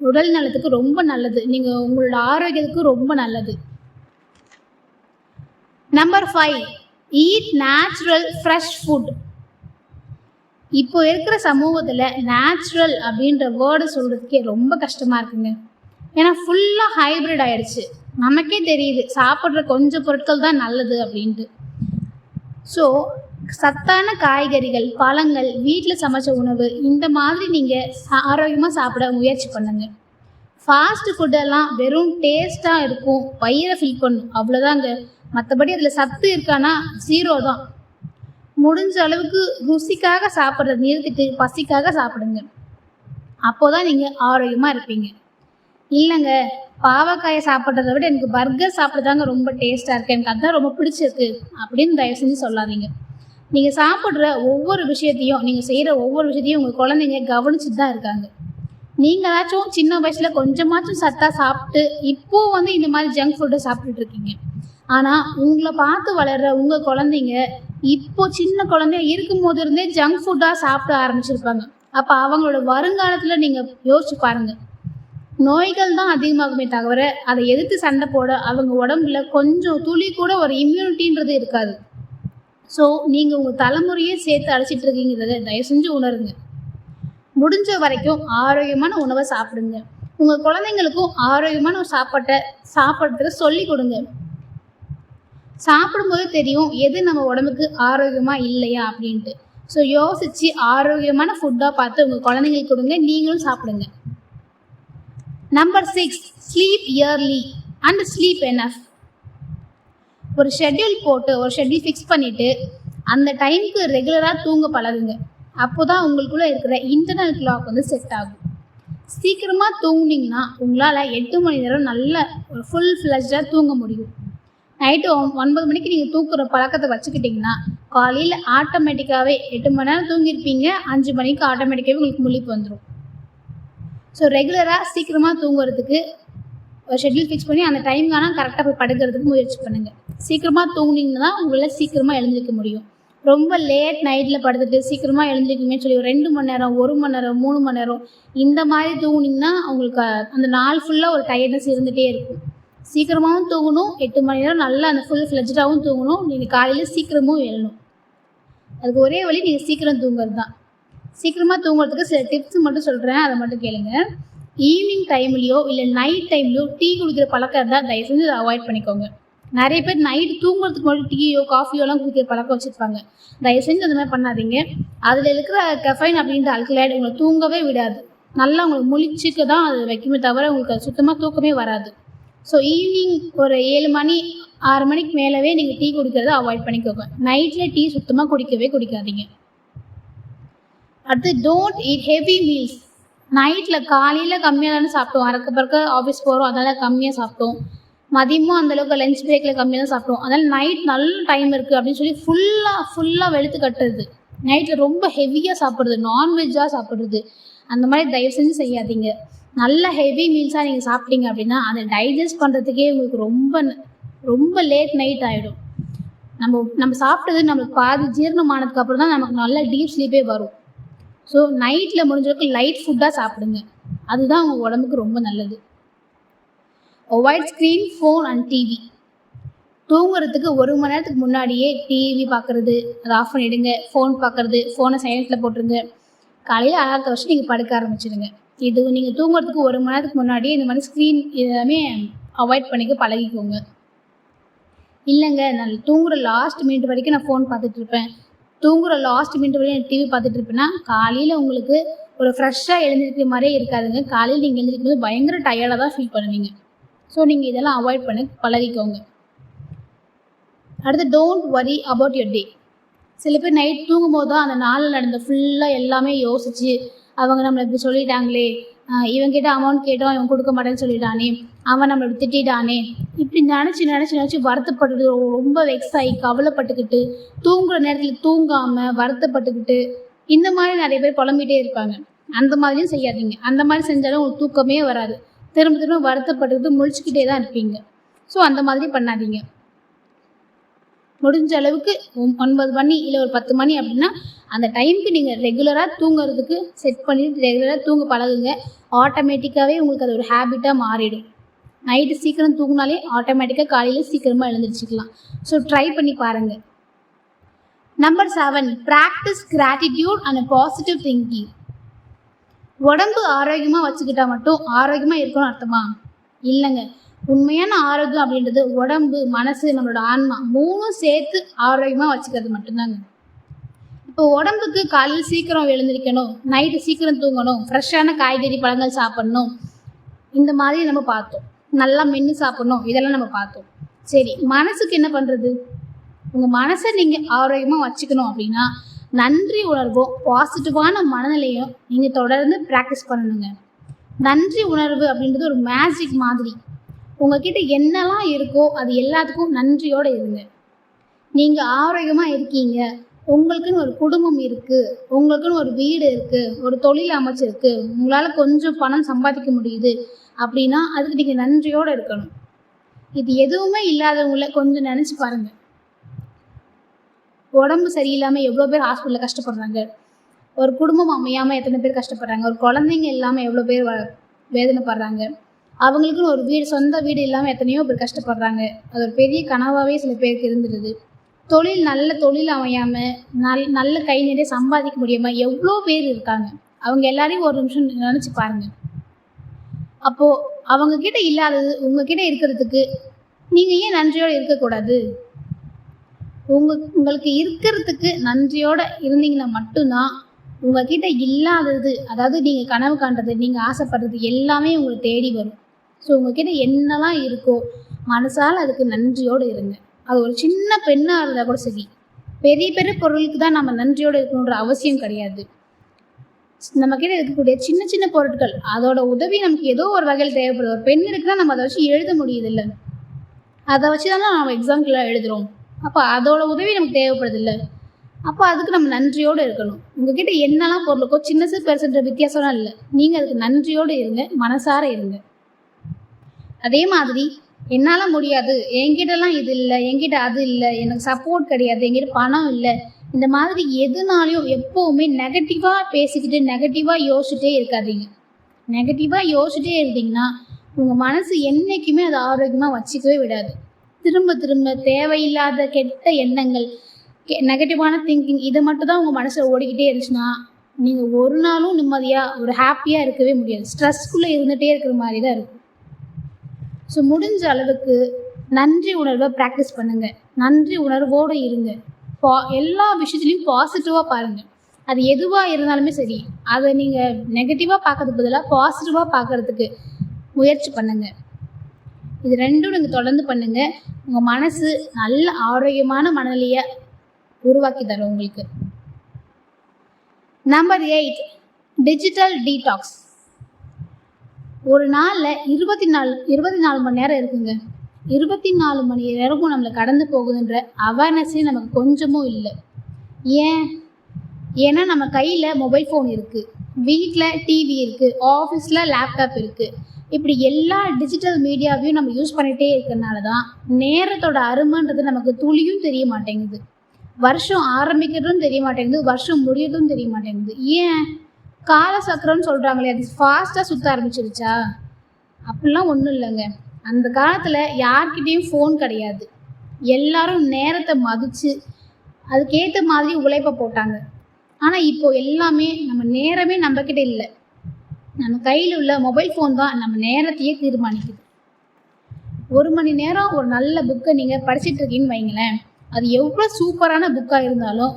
உடல் நலத்துக்கு ரொம்ப நல்லது, உங்களோட ஆரோக்கியத்துக்கு ரொம்ப நல்லது. Number 5, eat natural fresh food. இப்போ இருக்கிற சமூகத்தில் நேச்சுரல் அப்படின்ற வேர்டு சொல்கிறதுக்கே ரொம்ப கஷ்டமாக இருக்குங்க. ஏன்னா ஃபுல்லாக ஹைப்ரிட் ஆகிடுச்சு. நமக்கே தெரியுது சாப்பிட்ற கொஞ்சம் பொருட்கள் தான் நல்லது அப்படின்ட்டு. ஸோ சத்தான காய்கறிகள், பழங்கள், வீட்டில் சமைச்ச உணவு, இந்த மாதிரி நீங்கள் ஆரோக்கியமாக சாப்பிட முயற்சி பண்ணுங்க. ஃபாஸ்ட் ஃபுட்டெல்லாம் வெறும் டேஸ்ட்டாக இருக்கும், வயிறை ஃபில் பண்ணும், அவ்வளோதாங்க. மற்றபடி அதில் சத்து இருக்கானா 0 தான். முடிஞ்ச அளவுக்கு ருசிக்காக சாப்பிட்றத நிறுத்திட்டு பசிக்காக சாப்பிடுங்க. அப்போதான் நீங்கள் ஆரோக்கியமாக இருப்பீங்க. இல்லைங்க, பாவக்காயை சாப்பிட்றத விட எனக்கு பர்கர் சாப்பிட்றதாங்க ரொம்ப டேஸ்ட்டாக இருக்குது, எனக்கு அதுதான் ரொம்ப பிடிச்சிருக்கு அப்படின்னு தயவு செஞ்சு சொல்லாதீங்க. நீங்கள் சாப்பிட்ற ஒவ்வொரு விஷயத்தையும், நீங்கள் செய்கிற ஒவ்வொரு விஷயத்தையும் உங்கள் குழந்தைங்க கவனிச்சுட்டு தான் இருக்காங்க. நீங்களாச்சும் சின்ன வயசில் கொஞ்சமாச்சும் சத்தாக சாப்பிட்டு இப்போது இந்த மாதிரி ஜங்க் ஃபுட்டை சாப்பிட்டுட்டு இருக்கீங்க. ஆனால் உங்களை பார்த்து வளர்கிற உங்கள் குழந்தைங்க இப்போ சின்ன குழந்தைய இருக்கும் போது இருந்தே ஜங்க் ஃபுட்டாக சாப்பிட ஆரம்பிச்சிருப்பாங்க. அப்போ அவங்களோட வருங்காலத்தில் நீங்கள் யோசிச்சு பாருங்கள், நோய்கள் தான் அதிகமாகுமே தவிர அதை எதிர்த்து சண்டை போட அவங்க உடம்புல கொஞ்சம் துளி கூட ஒரு இம்யூனிட்டின்றது இருக்காது. ஸோ நீங்கள் உங்கள் தலைமுறையே சேர்த்து அழைச்சிட்டு இருக்கீங்கிறத தயவு செஞ்சு உணருங்க. முடிஞ்ச வரைக்கும் ஆரோக்கியமான உணவை சாப்பிடுங்க. உங்கள் குழந்தைங்களுக்கும் ஆரோக்கியமான சாப்பாட்டை சொல்லி கொடுங்க. சாப்பிடும்போது தெரியும் எது நம்ம உடம்புக்கு ஆரோக்கியமாக இல்லையா அப்படின்ட்டு. ஸோ யோசித்து ஆரோக்கியமான ஃபுட்டாக பார்த்து உங்கள் குழந்தைங்களுக்கு கொடுங்க, நீங்களும் சாப்பிடுங்க. Number 6, sleep early and sleep enough. ஒரு ஷெட்யூல் ஃபிக்ஸ் பண்ணிவிட்டு அந்த டைமுக்கு ரெகுலராக தூங்க பழகுங்க. அப்போ தான் உங்களுக்குள்ளே இருக்கிற இன்டர்னல் கிளாக் செட் ஆகும். சீக்கிரமாக தூங்குனீங்கன்னா உங்களால் 8 மணி நேரம் நல்ல ஒரு ஃபுல் ஃப்ளெஜ்டாக தூங்க முடியும். நைட்டு 9 மணிக்கு நீங்கள் தூக்குற பழக்கத்தை வச்சுக்கிட்டிங்கன்னா காலையில் ஆட்டோமேட்டிக்காகவே 8 மணி நேரம் தூங்கியிருப்பீங்க, 5 மணிக்கு ஆட்டோமேட்டிக்காகவே உங்களுக்கு முழிப்பு வந்துடும். ஸோ ரெகுலராக சீக்கிரமாக தூங்குறதுக்கு ஒரு ஷெட்யூல் ஃபிக்ஸ் பண்ணி அந்த டைம்கான கரெக்டாக போய் படுக்கிறதுக்கு முயற்சி பண்ணுங்கள். சீக்கிரமாக தூங்குனீங்கன்னா தான் உங்களால் சீக்கிரமாக எழுந்திருக்க முடியும். ரொம்ப லேட் நைட்டில் படுத்துட்டு சீக்கிரமாக எழுந்திருக்குமேன்னு சொல்லி 2 மணி நேரம், 1 மணி நேரம், 3 மணி நேரம் இந்த மாதிரி தூங்குனீங்கன்னா உங்களுக்கு அந்த நாள் ஃபுல்லாக ஒரு டயர்ட்னஸ் இருந்துகிட்டே இருக்கும். சீக்கிரமாகவும் தூங்கணும், 8 மணி நேரம் நல்லா அந்த ஃபுல் ஃப்ளெஜ்டாகவும் தூங்கணும், நீங்கள் காலையில் சீக்கிரமும் எழணும். அதுக்கு ஒரே வழி நீங்கள் சீக்கிரம் தூங்குறது தான். சீக்கிரமாக தூங்குறதுக்கு சில டிப்ஸ் மட்டும் சொல்கிறேன், அதை மட்டும் கேளுங்க. ஈவினிங் டைம்லேயோ இல்லை நைட் டைம்லையோ டீ குடிக்கிற பழக்கம் இருந்தால் தயவு செஞ்சு அதை அவாய்ட் பண்ணிக்கோங்க. நிறைய பேர் நைட்டு தூங்குறதுக்கு மட்டும் டீயோ காஃபியோலாம் குடிக்கிற பழக்கம் வச்சுருப்பாங்க. தயவு செஞ்சு அந்த மாதிரி பண்ணாதீங்க. அதில் இருக்கிற கெஃபைன் அப்படின்ற ஆல்கலைடு உங்களை தூங்கவே விடாது. நல்லா உங்களுக்கு முழிச்சிக்க தான் அது வைக்குமே தவிர உங்களுக்கு அது சுத்தமாக தூக்கமே வராது. ஸோ ஈவினிங் ஒரு 7 மணி 6 மணிக்கு மேலவே நீங்கள் டீ குடிக்கிறத அவாய்ட் பண்ணிக்கோங்க. நைட்டில் டீ சுத்தமாக குடிக்காதீங்க. அடுத்து டோன்ட் ஈட் ஹெவி மீல்ஸ். நைட்டில் காலையில் கம்மியாக தானே சாப்பிட்டோம், அறக்க பறக்க ஆஃபீஸ் போகிறோம், அதனால் கம்மியாக சாப்பிட்டோம். மதியமும் அந்தளவுக்கு லஞ்ச் பிரேக்கில் கம்மியாக தான் சாப்பிட்டோம். அதனால் நைட் நல்ல டைம் இருக்குது அப்படின்னு சொல்லி ஃபுல்லாக வெளுத்து கட்டுறது, நைட்டில் ரொம்ப ஹெவியாக சாப்பிட்றது, நான்வெஜ்ஜாக சாப்பிட்றது, அந்த மாதிரி தயவு செஞ்சு செய்யாதீங்க. நல்ல ஹெவி மீல்ஸாக நீங்கள் சாப்பிட்டீங்க அப்படின்னா அதை டைஜஸ்ட் பண்ணுறதுக்கே உங்களுக்கு ரொம்ப லேட் நைட் ஆகிடும். நம்ம சாப்பிட்டது நம்மளுக்கு பாதி ஜீரணமானதுக்கு அப்புறம் தான் நமக்கு நல்ல டீப் ஸ்லீப்பே வரும். ஸோ நைட்டில் முடிஞ்சளவுக்கு லைட் ஃபுட்டாக சாப்பிடுங்க, அதுதான் உங்கள் உடம்புக்கு ரொம்ப நல்லது. Avoid screen, phone and TV. தூங்குறதுக்கு 1 மணி நேரத்துக்கு முன்னாடியே டிவி பார்க்குறது அதை ஆஃப் பண்ணிவிடுங்க. ஃபோன் பார்க்குறது, ஃபோனை சைலண்ட்டில் போட்டுருங்க. காலையில் அலாரத்தை வச்சு நீங்கள் படுக்க ஆரம்பிச்சிடுங்க. இது நீங்கள் தூங்குறதுக்கு 1 மணி நேரத்துக்கு முன்னாடியே இந்த மாதிரி ஸ்க்ரீன் எல்லாமே அவாய்ட் பண்ணிக்க பழகிக்கோங்க. இல்லைங்க, நான் தூங்குகிற லாஸ்ட் மினிட் வரைக்கும் நான் ஃபோன் பார்த்துட்ருப்பேன், தூங்குகிற லாஸ்ட் மினிட் வரைக்கும் டிவி பார்த்துட்ருப்பேன்னா காலையில் உங்களுக்கு ஒரு ஃப்ரெஷ்ஷாக எழுந்திருக்கிற மாதிரியே இருக்காதுங்க. காலையில் நீங்கள் எழுந்திருக்கும் போது பயங்கர டயர்டாக தான் ஃபீல் பண்ணுவீங்க. ஸோ நீங்கள் இதெல்லாம் அவாய்ட் பண்ண பழகிக்கோங்க. அடுத்து, don't worry about your day. சில பேர் நைட் தூங்கும் போது தான் அந்த நாளில் நடந்த ஃபுல்லாக எல்லாமே யோசிச்சு, அவங்க நம்மளை இப்படி சொல்லிட்டாங்களே, இவன்கிட்ட அமௌண்ட் கேட்டோம் இவன் கொடுக்க மாட்டேன்னு சொல்லிட்டானே, அவன் நம்மளை திட்டானே, இப்படி நினச்சி வருத்தப்பட்டுட்டு ரொம்ப வெக்ஸ் ஆகி கவலைப்பட்டுக்கிட்டு தூங்குகிற நேரத்தில் தூங்காமல் வருத்தப்பட்டுக்கிட்டு இந்த மாதிரி நிறைய பேர் புலம்பிகிட்டே இருப்பாங்க. அந்த மாதிரியும் செய்யாதீங்க. அந்த மாதிரி செஞ்சாலும் உங்களுக்கு தூக்கமே வராது. திரும்ப வருத்தப்பட்டுக்கிட்டு முழிச்சுக்கிட்டே தான் இருப்பீங்க. ஸோ அந்த மாதிரி பண்ணாதீங்க. முடிஞ்ச அளவுக்கு 9 மணி இல்லை ஒரு 10 மணி அப்படின்னா அந்த டைமுக்கு நீங்கள் ரெகுலராக தூங்குறதுக்கு செட் பண்ணிவிட்டு ரெகுலராக தூங்க பழகுங்க. ஆட்டோமேட்டிக்காகவே உங்களுக்கு அது ஒரு ஹேபிட்டாக மாறிடும். நைட்டு சீக்கிரம் தூங்கினாலே ஆட்டோமேட்டிக்காக காலையில் சீக்கிரமாக எழுந்திரிச்சிக்கலாம். ஸோ ட்ரை பண்ணி பாருங்கள். Number 7, practice gratitude and positive thinking. உடம்பு ஆரோக்கியமாக வச்சுக்கிட்டா மட்டும் ஆரோக்கியமாக இருக்கணும்னு அர்த்தமா? இல்லைங்க. உண்மையான ஆரோக்கியம் அப்படின்றது உடம்பு, மனசு, நம்மளோட ஆன்மா 3ம் சேர்த்து ஆரோக்கியமாக வச்சுக்கிறது மட்டும்தாங்க. இப்போ உடம்புக்கு காலையில் சீக்கிரம் எழுந்திரிக்கணும், நைட்டு சீக்கிரம் தூங்கணும், ஃப்ரெஷ்ஷான காய்கறி பழங்கள் சாப்பிட்ணும், இந்த மாதிரி நம்ம பார்த்தோம். நல்லா மென்று சாப்பிட்ணும், இதெல்லாம் நம்ம பார்த்தோம். சரி, மனசுக்கு என்ன பண்ணுறது? உங்கள் மனசை நீங்கள் ஆரோக்கியமாக வச்சுக்கணும் அப்படின்னா நன்றி உணர்வும் பாசிட்டிவான மனநிலையும் நீங்கள் தொடர்ந்து ப்ராக்டிஸ் பண்ணணுங்க. நன்றி உணர்வு அப்படின்றது ஒரு மேஜிக் மாதிரி. உங்ககிட்ட என்னெல்லாம் இருக்கோ அது எல்லாத்துக்கும் நன்றியோடு இருங்க. நீங்கள் ஆரோக்கியமாக இருக்கீங்க, உங்களுக்குன்னு ஒரு குடும்பம் இருக்குது, உங்களுக்குன்னு ஒரு வீடு இருக்குது, ஒரு தொழில் அமைச்சிருக்கு, உங்களால் கொஞ்சம் பணம் சம்பாதிக்க முடியுது அப்படின்னா அதுக்கு நீங்கள் நன்றியோடு இருக்கணும். இது எதுவுமே இல்லாதவங்கள கொஞ்சம் நினச்சி பாருங்கள். உடம்பு சரியில்லாமல் எவ்வளோ பேர் ஹாஸ்பிட்டலில் கஷ்டப்படுறாங்க, ஒரு குடும்பம் அமையாமல் எத்தனை பேர் கஷ்டப்படுறாங்க, ஒரு குழந்தைங்க இல்லாமல் எவ்வளோ பேர் வேதனைப்படுறாங்க, அவங்களுக்குன்னு ஒரு வீடு, சொந்த வீடு இல்லாமல் எத்தனையோ பேர் கஷ்டப்படுறாங்க. அது ஒரு பெரிய கனவாகவே சில பேருக்கு இருந்துடுது. நல்ல தொழில் அமையாமல் நல்ல கை நிறைய சம்பாதிக்க முடியாமல் எவ்வளோ பேர் இருக்காங்க. அவங்க எல்லாரையும் ஒரு நிமிஷம் நினச்சி பாருங்கள். அப்போது அவங்கக்கிட்ட இல்லாதது உங்ககிட்ட இருக்கிறதுக்கு நீங்கள் ஏன் நன்றியோடு இருக்கக்கூடாது? உங்களுக்கு இருக்கிறதுக்கு நன்றியோடு இருந்தீங்கன்னா மட்டும்தான் உங்ககிட்ட இல்லாதது, அதாவது நீங்கள் கனவு காண்றது, நீங்கள் ஆசைப்படுறது எல்லாமே உங்களுக்கு தேடி வரும். ஸோ உங்ககிட்ட என்னெல்லாம் இருக்கோ மனசால் அதுக்கு நன்றியோடு இருங்க. அது ஒரு சின்ன பெண்ணாக இருந்தால் கூட சரி. பெரிய பெரிய பொருளுக்கு தான் நம்ம நன்றியோடு இருக்கணுன்ற அவசியம் கிடையாது. நம்மக்கிட்ட இருக்கக்கூடிய சின்ன சின்ன பொருட்கள், அதோட உதவி நமக்கு ஏதோ ஒரு வகையில் தேவைப்படுது. ஒரு பெண் இருக்குன்னா நம்ம அதை வச்சு எழுத முடியுது இல்லை, அதை வச்சு தானே நம்ம எக்ஸாம்க்குலாம் எழுதுகிறோம். அப்போ அதோட உதவி நமக்கு தேவைப்படுது இல்லை, அப்போ அதுக்கு நம்ம நன்றியோடு இருக்கணும். உங்ககிட்ட என்னெல்லாம் பொருளுக்கோ சின்னசு பெருசுன்ற வித்தியாசம்லாம் இல்லை, நீங்கள் அதுக்கு நன்றியோடு இருங்க, மனசார இருங்க. அதே மாதிரி என்னால் முடியாது, என்கிட்டலாம் இது இல்லை, என்கிட்ட அது இல்லை, எனக்கு சப்போர்ட் கிடையாது, என்கிட்ட பணம் இல்லை, இந்த மாதிரி எதுனாலையும் எப்போவுமே நெகட்டிவாக பேசிக்கிட்டு நெகட்டிவாக யோசிச்சுட்டே இருக்காதீங்க. நெகட்டிவாக யோசிச்சுட்டே இருந்தீங்கன்னா உங்கள் மனசு என்றைக்குமே அதை ஆரோக்கியமாக வச்சுக்கவே விடாது. திரும்ப தேவையில்லாத கெட்ட எண்ணங்கள், நெகட்டிவான திங்கிங், இதை மட்டும் தான் உங்கள் மனசில் ஓடிக்கிட்டே இருந்துச்சுன்னா நீங்கள் ஒரு நாளும் நிம்மதியாக ஒரு ஹாப்பியாக இருக்கவே முடியாது. ஸ்ட்ரெஸ்க்குள்ளே இருந்துகிட்டே இருக்கிற மாதிரி தான் இருக்கும். ஸோ முடிஞ்ச அளவுக்கு நன்றி உணர்வை ப்ராக்டிஸ் பண்ணுங்கள். நன்றி உணர்வோடு இருங்க. எல்லா விஷயத்துலையும் பாசிட்டிவாக பாருங்கள். அது எதுவாக இருந்தாலுமே சரி, அதை நீங்கள் நெகட்டிவாக பார்க்கறதுக்கு பதிலாக பாசிட்டிவாக பார்க்குறதுக்கு முயற்சி பண்ணுங்கள். இது ரெண்டும் நீங்கள் தொடர்ந்து பண்ணுங்கள். உங்கள் மனசு நல்ல ஆரோக்கியமான மனநிலையை உருவாக்கி தரும் உங்களுக்கு. Number 8, digital detox. ஒரு நாளில் 24 மணி நேரம் இருக்குங்க. 24 மணி நேரமும் நம்மளை கடந்து போகுதுன்ற அவேர்னஸே நமக்கு கொஞ்சமும் இல்லை. ஏன்னா நம்ம கையில் மொபைல் ஃபோன் இருக்குது, வீட்டில் டிவி இருக்குது, ஆஃபீஸில் லேப்டாப் இருக்குது. இப்படி எல்லா டிஜிட்டல் மீடியாவையும் நம்ம யூஸ் பண்ணிகிட்டே இருக்கிறனால தான் நேரத்தோட அருமைன்றது நமக்கு துளியும் தெரிய மாட்டேங்குது. வருஷம் ஆரம்பிக்கிறதும் தெரிய மாட்டேங்குது, வருஷம் முடியறதும் தெரிய மாட்டேங்குது. காலசக்கரம்னு சொல்கிறாங்களே, அது ஃபாஸ்ட்டாக சுற்ற ஆரம்பிச்சிருச்சா? அப்படிலாம் ஒன்றும் இல்லைங்க. அந்த காலத்தில் யார்கிட்டேயும் ஃபோன் கிடையாது. எல்லாரும் நேரத்தை மதித்து அதுக்கேற்ற மாதிரி உழைப்பை போட்டாங்க. ஆனால் இப்போது எல்லாமே நம்ம நேரமே நம்மக்கிட்ட இல்லை. நம்ம கையில் உள்ள மொபைல் ஃபோன் தான் நம்ம நேரத்தையே தீர்மானிக்குது. 1 மணி நேரம் ஒரு நல்ல புக்கை நீங்கள் படிச்சுட்டு இருக்கீங்கன்னு வைங்களேன், அது எவ்வளோ சூப்பரான புக்காக இருந்தாலும்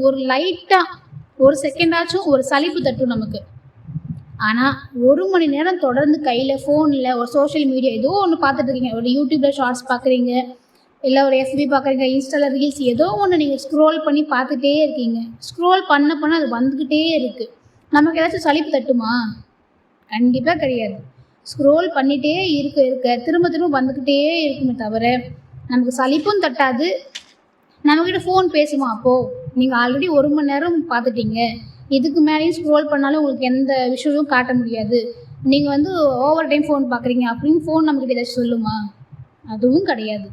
ஒரு லைட்டாக ஒரு செகண்டாச்சும் ஒரு சலிப்பு தட்டும் நமக்கு. ஆனால் 1 மணி நேரம் தொடர்ந்து கையில் ஃபோனில் ஒரு சோஷியல் மீடியா ஏதோ ஒன்று பார்த்துட்டு இருக்கீங்க, ஒரு யூடியூப்பில் ஷார்ட்ஸ் பார்க்குறீங்க, இல்லை ஒரு எஃபி பார்க்குறீங்க, இன்ஸ்டாவில் ரீல்ஸ் ஏதோ ஒன்று நீங்கள் ஸ்க்ரோல் பண்ணி பார்த்துட்டே இருக்கீங்க. ஸ்க்ரோல் பண்ண அது வந்துக்கிட்டே இருக்குது. நமக்கு ஏதாச்சும் சலிப்பு தட்டுமா? கண்டிப்பாக கிடையாது. ஸ்க்ரோல் பண்ணிகிட்டே இருக்க திரும்ப வந்துக்கிட்டே இருக்குமே தவிர நமக்கு சலிப்பும் தட்டாது. நம்மக்கிட்ட ஃபோன் பேசுமா? அப்போது நீங்கள் ஆல்ரெடி 1 மணி நேரம் பார்த்துட்டீங்க, இதுக்கு மேலேயும் ஸ்க்ரோல் பண்ணாலும் உங்களுக்கு எந்த விஷயமும் காட்ட முடியாது, நீங்கள் ஓவர் டைம் ஃபோன் பார்க்குறீங்க அப்படின்னு ஃபோன் நம்மக்கிட்ட ஏதாச்சும் சொல்லுமா? அதுவும் கிடையாது.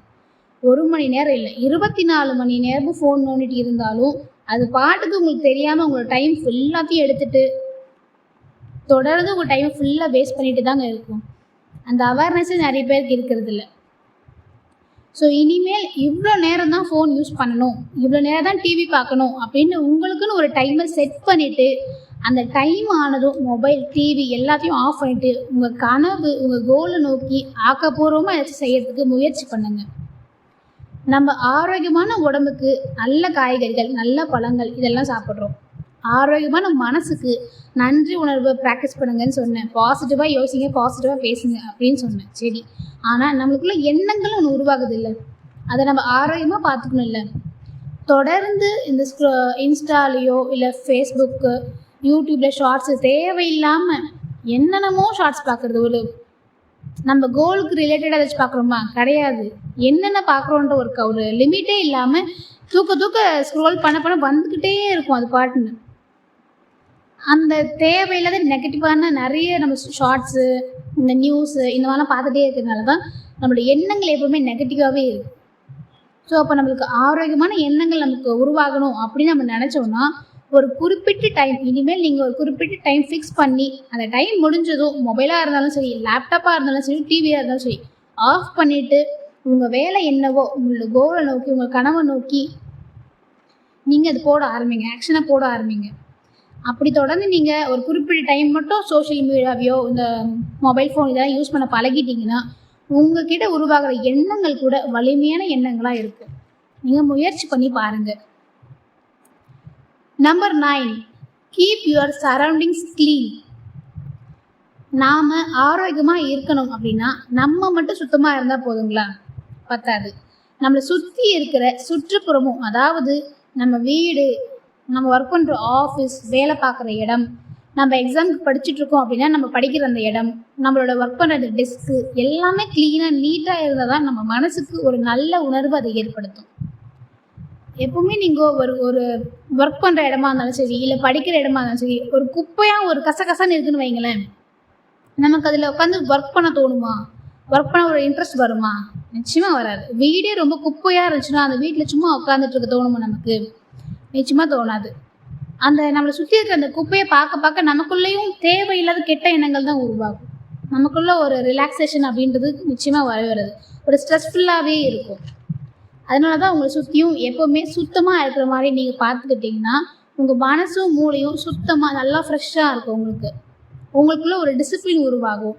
1 மணி நேரம் இல்லை, 24 மணி நேரமும் ஃபோன் நோண்டிட்டு இருந்தாலும் அது பாட்டுக்கு உங்களுக்கு தெரியாமல் உங்களோட டைம் ஃபுல்லாத்தையும் எடுத்துகிட்டு தொடர்ந்து உங்கள் டைமை ஃபுல்லாக வேஸ்ட் பண்ணிட்டு தாங்க இருக்கும். அந்த அவேர்னஸே நிறைய பேருக்கு இருக்கிறது இல்லை. ஸோ இனிமேல் இவ்வளோ நேரம் தான் ஃபோன் யூஸ் பண்ணணும், இவ்வளோ நேரம் தான் டிவி பார்க்கணும் அப்படின்னு உங்களுக்குன்னு ஒரு டைமை செட் பண்ணிவிட்டு அந்த டைம் ஆனதும் மொபைல் டிவி எல்லாத்தையும் ஆஃப் பண்ணிவிட்டு உங்கள் கனவு உங்கள் கோலை நோக்கி ஆக்கப்பூர்வமாக ஏதாச்சும் செய்யறதுக்கு முயற்சி பண்ணுங்கள். நம்ம ஆரோக்கியமான உடம்புக்கு நல்ல காய்கறிகள், நல்ல பழங்கள் இதெல்லாம் சாப்பிட்றோம். ஆரோக்கியமான மனசுக்கு நன்றி உணர்வை ப்ராக்டிஸ் பண்ணுங்கன்னு சொன்னேன். பாசிட்டிவாக யோசிங்க, பாசிட்டிவாக பேசுங்க அப்படின்னு சொன்னேன். சரி, ஆனால் நம்மளுக்குள்ள எண்ணங்களும் ஒன்று உருவாகுது இல்லை, அதை நம்ம ஆரோக்கியமாக பார்த்துக்கணும் இல்லை. தொடர்ந்து இந்த இன்ஸ்டாலேயோ இல்லை ஃபேஸ்புக்கு யூடியூப்பில் ஷார்ட்ஸு தேவையில்லாமல் என்னென்னமோ ஷார்ட்ஸ் பார்க்குறது. ஒரு நம்ம கோலுக்கு ரிலேட்டடாக ஏதாச்சும் பார்க்குறோமா? கிடையாது. என்னென்ன பார்க்குறோன்ற ஒரு லிமிட்டே இல்லாமல் தூக்க ஸ்க்ரோல் பண்ண வந்துக்கிட்டே இருக்கும் அது பாட்டுன்னு. அந்த தேவையில்லாத நெகட்டிவான நிறைய நம்ம ஷார்ட்ஸு, இந்த நியூஸு இந்த மாதிரிலாம் பார்த்துட்டே இருக்கிறதுனால தான் நம்மளோட எண்ணங்கள் எப்பவுமே நெகட்டிவாகவே இருக்குது. ஸோ அப்போ நம்மளுக்கு ஆரோக்கியமான எண்ணங்கள் நமக்கு உருவாகணும் அப்படின்னு நம்ம நினச்சோன்னா ஒரு குறிப்பிட்ட டைம், இனிமேல் நீங்கள் ஒரு குறிப்பிட்ட டைம் ஃபிக்ஸ் பண்ணி அந்த டைம் முடிஞ்சதும் மொபைலாக இருந்தாலும் சரி, லேப்டாப்பாக இருந்தாலும் சரி, டிவியாக இருந்தாலும் சரி ஆஃப் பண்ணிவிட்டு உங்கள் வேலை என்னவோ உங்களோட கோலை நோக்கி உங்கள் கனவை நோக்கி நீங்கள் அது போட ஆரம்பிங்க, ஆக்ஷனை போட ஆரம்பிங்க. அப்படி தொடர்ந்து நீங்கள் ஒரு குறிப்பிட்ட டைம் மட்டும் சோஷியல் மீடியாவையோ இந்த மொபைல் ஃபோன் இதெல்லாம் யூஸ் பண்ண பழகிட்டிங்கன்னா உங்ககிட்ட உருவாகிற எண்ணங்கள் கூட வலிமையான எண்ணங்களாக இருக்கும். நீங்கள் முயற்சி பண்ணி பாருங்கள். Number 9, keep your surroundings clean. நாம் ஆரோக்கியமாக இருக்கணும் அப்படின்னா நம்ம மட்டும் சுத்தமாக இருந்தால் போதுங்களா? பத்தாது. நம்மளை சுற்றி இருக்கிற சுற்றுப்புறமும், அதாவது நம்ம வீடு, நம்ம ஒர்க் பண்ணுற ஆஃபீஸ், வேலை பார்க்குற இடம், நம்ம எக்ஸாமுக்கு படிச்சுட்ருக்கோம் அப்படின்னா நம்ம படிக்கிற அந்த இடம், நம்மளோட ஒர்க் பண்ணுற அந்த டெஸ்க்கு எல்லாமே க்ளீனாக நீட்டாக இருந்தால் தான் நம்ம மனசுக்கு ஒரு நல்ல உணர்வு அதை ஏற்படுத்தும். எப்பவுமே நீங்கள் ஒரு ஒர்க் பண்ணுற இடமா இருந்தாலும் சரி, இல்லை படிக்கிற இடமா இருந்தாலும் சரி, ஒரு குப்பையாக ஒரு கசகசன்னு இருக்குன்னு வைங்களேன், நமக்கு அதில் உட்காந்து ஒர்க் பண்ண தோணுமா? ஒர்க் பண்ண ஒரு இன்ட்ரெஸ்ட் வருமா? நிச்சயமாக வராது. வீடே ரொம்ப குப்பையாக இருந்துச்சுன்னா அந்த வீட்டில் சும்மா உட்காந்துட்டு இருக்க தோணுமா நமக்கு? நிச்சயமாக தோணாது. அந்த நம்மளை சுற்றி இருக்கிற அந்த குப்பையை பார்க்க நமக்குள்ளேயும் தேவையில்லாத கெட்ட எண்ணங்கள் தான் உருவாகும். நமக்குள்ள ஒரு ரிலாக்ஸேஷன் அப்படின்றது நிச்சயமாக வராது. ஒரு ஸ்ட்ரெஸ்ஃபுல்லாகவே இருக்கும். அதனால தான் உங்களை சுற்றியும் எப்போவுமே சுத்தமாக இருக்கிற மாதிரி நீங்கள் பார்த்துக்கிட்டிங்கன்னா உங்கள் மனசும் மூளையும் சுத்தமாக நல்லா ஃப்ரெஷ்ஷாக இருக்கும். உங்களுக்குள்ள ஒரு டிசிப்ளின் உருவாகும்.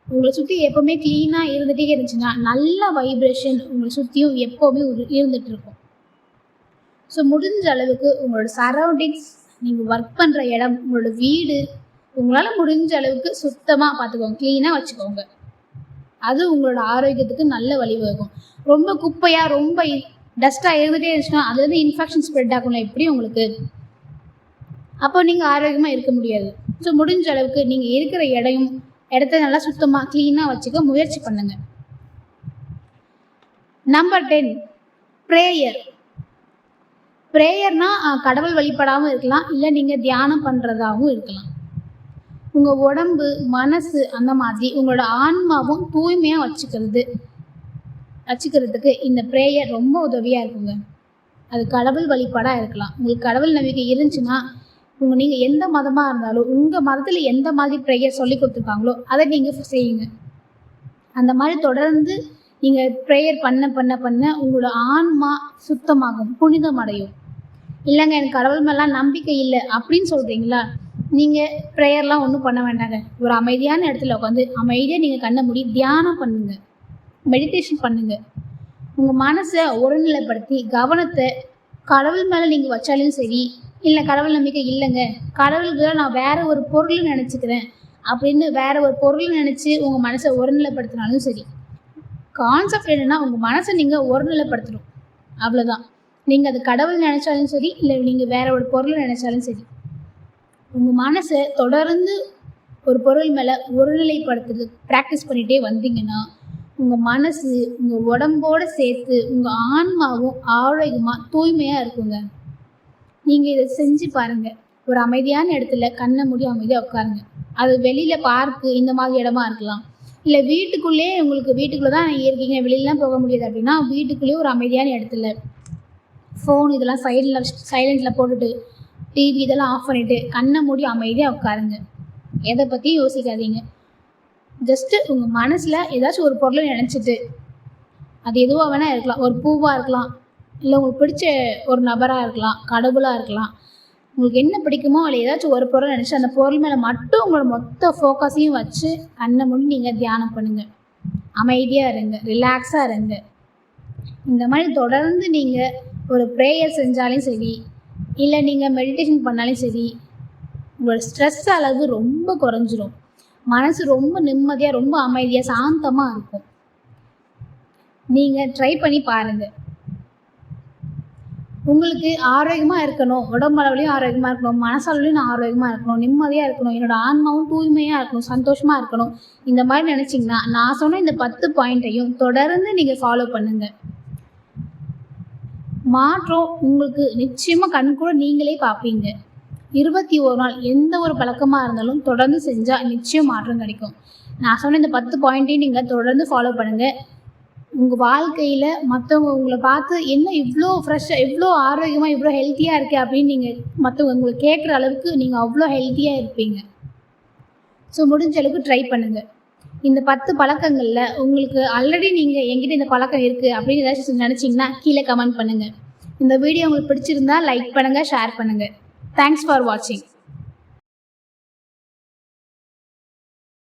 உங்களை சுற்றி எப்போவுமே க்ளீனாக இருந்துகிட்டே இருந்துச்சுன்னா நல்ல வைப்ரேஷன் உங்களை சுற்றியும் எப்போவுமே இருந்துகிட்டு இருக்கும். ஸோ முடிஞ்ச அளவுக்கு உங்களோட சரௌண்டிங்ஸ், நீங்கள் ஒர்க் பண்ணுற இடம், உங்களோட வீடு, உங்களால் முடிஞ்ச அளவுக்கு சுத்தமாக பார்த்துக்கோங்க, க்ளீனாக வச்சுக்கோங்க. அது உங்களோட ஆரோக்கியத்துக்கு நல்ல வழிவகுக்கும். ரொம்ப குப்பையாக ரொம்ப டஸ்ட்டாக இருந்துகிட்டே இருந்துச்சுன்னா அதுலேருந்து இன்ஃபெக்ஷன் ஸ்ப்ரெட் ஆகும்ல எப்படி உங்களுக்கு? அப்போ நீங்கள் ஆரோக்கியமாக இருக்க முடியாது. ஸோ முடிஞ்ச அளவுக்கு நீங்கள் இருக்கிற இடத்த நல்லா சுத்தமாக க்ளீனாக வச்சுக்க முயற்சி பண்ணுங்க. Number 10 prayer. ப்ரேயர்னா கடவுள் வழிபடாமல் இருக்கலாம், இல்லை நீங்கள் தியானம் பண்ணுறதாகவும் இருக்கலாம். உங்கள் உடம்பு மனசு அந்த மாதிரி உங்களோட ஆன்மாவும் தூய்மையாக வச்சுக்கிறதுக்கு இந்த ப்ரேயர் ரொம்ப உதவியாக இருக்குங்க. அது கடவுள் வழிபாடாக இருக்கலாம். உங்களுக்கு கடவுள் நம்பிக்கை இருந்துச்சுன்னா நீங்கள் எந்த மதமாக இருந்தாலும் உங்கள் மதத்தில் எந்த மாதிரி ப்ரேயர் சொல்லி கொடுத்துருக்காங்களோ அதை நீங்கள் செய்யுங்க. அந்த மாதிரி தொடர்ந்து நீங்கள் ப்ரேயர் பண்ண பண்ண பண்ண உங்களோட ஆன்மா சுத்தமாகும், புனிதம் அடையும். இல்லைங்க எனக்கு கடவுள் மேலாம் நம்பிக்கை இல்லை அப்படின்னு சொல்கிறீங்களா, நீங்கள் ப்ரேயர்லாம் ஒன்றும் பண்ண வேண்டாங்க. ஒரு அமைதியான இடத்துல உட்காந்து அமைதியாக நீங்கள் கண்ணை மூடி தியானம் பண்ணுங்கள், மெடிடேஷன் பண்ணுங்கள். உங்கள் மனசை ஒருநிலைப்படுத்தி கவனத்தை கடவுள் மேலே நீங்கள் வச்சாலும் சரி, இல்லை கடவுள் நம்பிக்கை இல்லைங்க கடவுளுக்கு நான் வேற ஒரு பொருள் நினச்சிக்கிறேன் அப்படின்னு வேற ஒரு பொருள் நினச்சி உங்கள் மனசை ஒருநிலைப்படுத்தினாலும் சரி, கான்செப்ட் என்னென்னா உங்கள் மனசை நீங்கள் ஒருநிலைப்படுத்தணும், அவ்வளோதான். நீங்கள் அது கடவுள் நினச்சாலும் சரி, இல்லை நீங்கள் வேற ஒரு பொருள் நினச்சாலும் சரி, உங்கள் மனசை தொடர்ந்து ஒரு பொருள் மேலே ஒருநிலைப்படுத்துறது ப்ராக்டிஸ் பண்ணிகிட்டே வந்தீங்கன்னா உங்கள் மனசு உங்கள் உடம்போடு சேர்த்து உங்கள் ஆன்மாவும் ஆரோக்கியமாக தூய்மையாக இருக்குங்க. நீங்கள் இதை செஞ்சு பாருங்கள். ஒரு அமைதியான இடத்துல கண்ணை மூடி அமைதியாக உட்காருங்க. அது வெளியில் பார்க்கு இந்த மாதிரி இடமா இருக்கலாம், இல்லை வீட்டுக்குள்ளே தான் இருக்கீங்க, வெளியிலாம் போக முடியாது அப்படின்னா வீட்டுக்குள்ளேயே ஒரு அமைதியான இடத்துல ஃபோன் இதெல்லாம் சைலண்டில் போட்டுட்டு டிவி இதெல்லாம் ஆஃப் பண்ணிவிட்டு கண்ணை மூடி அமைதியாக உட்காருங்க. எதை பற்றியும் யோசிக்காதீங்க. ஜஸ்ட்டு உங்கள் மனசில் ஏதாச்சும் ஒரு பொருளை நினச்சிட்டு, அது எதுவாக வேணால் இருக்கலாம், ஒரு பூவாக இருக்கலாம், இல்லை உங்களுக்கு பிடிச்ச ஒரு நபராக இருக்கலாம், கடவுளாக இருக்கலாம், உங்களுக்கு என்ன பிடிக்குமோ அதில் ஏதாச்சும் ஒரு பொருளை நினச்சி அந்த பொருள் மேலே மட்டும் உங்களோட மொத்த ஃபோக்கஸையும் வச்சு கண்ணை மூடி நீங்கள் தியானம் பண்ணுங்கள். அமைதியாக இருங்க, ரிலாக்ஸாக இருங்க. இந்த மாதிரி தொடர்ந்து நீங்கள் ஒரு ப்ரேயர் செஞ்சாலும் சரி, இல்லை நீங்கள் மெடிடேஷன் பண்ணாலும் சரி, உங்களோட ஸ்ட்ரெஸ் அளவு ரொம்ப குறைஞ்சிரும். மனசு ரொம்ப நிம்மதியாக ரொம்ப அமைதியாக சாந்தமாக இருக்கும். நீங்கள் ட்ரை பண்ணி பாருங்கள். உங்களுக்கு ஆரோக்கியமாக இருக்கணும், உடம்பளவுலையும் ஆரோக்கியமாக இருக்கணும், மனசளவுலையும் நான் ஆரோக்கியமாக இருக்கணும், நிம்மதியாக இருக்கணும், என்னோடய ஆன்மாவும் தூய்மையாக இருக்கணும், சந்தோஷமாக இருக்கணும், இந்த மாதிரி நினச்சிங்கன்னா நான் சொன்ன இந்த 10 பாயிண்ட்டையும் தொடர்ந்து நீங்கள் ஃபாலோ பண்ணுங்கள். மாற்றம் உங்களுக்கு நிச்சயமாக கண்கூட நீங்களே பார்ப்பீங்க. 21 நாள் எந்த ஒரு பழக்கமாக இருந்தாலும் தொடர்ந்து செஞ்சால் நிச்சயம் மாற்றம் கிடைக்கும். நான் சொன்ன இந்த 10 பாயிண்ட்டையும் நீங்கள் தொடர்ந்து ஃபாலோ பண்ணுங்கள். உங்கள் வாழ்க்கையில் மற்றவங்க உங்களை பார்த்து என்ன இவ்வளோ ஃப்ரெஷ்ஷாக இவ்வளோ ஆரோக்கியமாக இவ்வளோ ஹெல்த்தியாக இருக்கே அப்படின்னு நீங்கள் மற்றவங்க உங்களை கேட்குற அளவுக்கு நீங்கள் அவ்வளோ ஹெல்த்தியாக இருப்பீங்க. ஸோ முடிஞ்ச அளவுக்கு ட்ரை பண்ணுங்கள். இந்த 10 பழக்கங்களில் உங்களுக்கு ஆல்ரெடி நீங்கள் என்கிட்ட இந்த பழக்கம் இருக்குது அப்படின்னு ஏதாச்சும் நினச்சிங்கன்னா கீழே கமெண்ட் பண்ணுங்கள். இந்த வீடியோ உங்களுக்கு பிடிச்சிருந்தா லைக் பண்ணுங்கள், ஷேர் பண்ணுங்கள். Thanks for watching.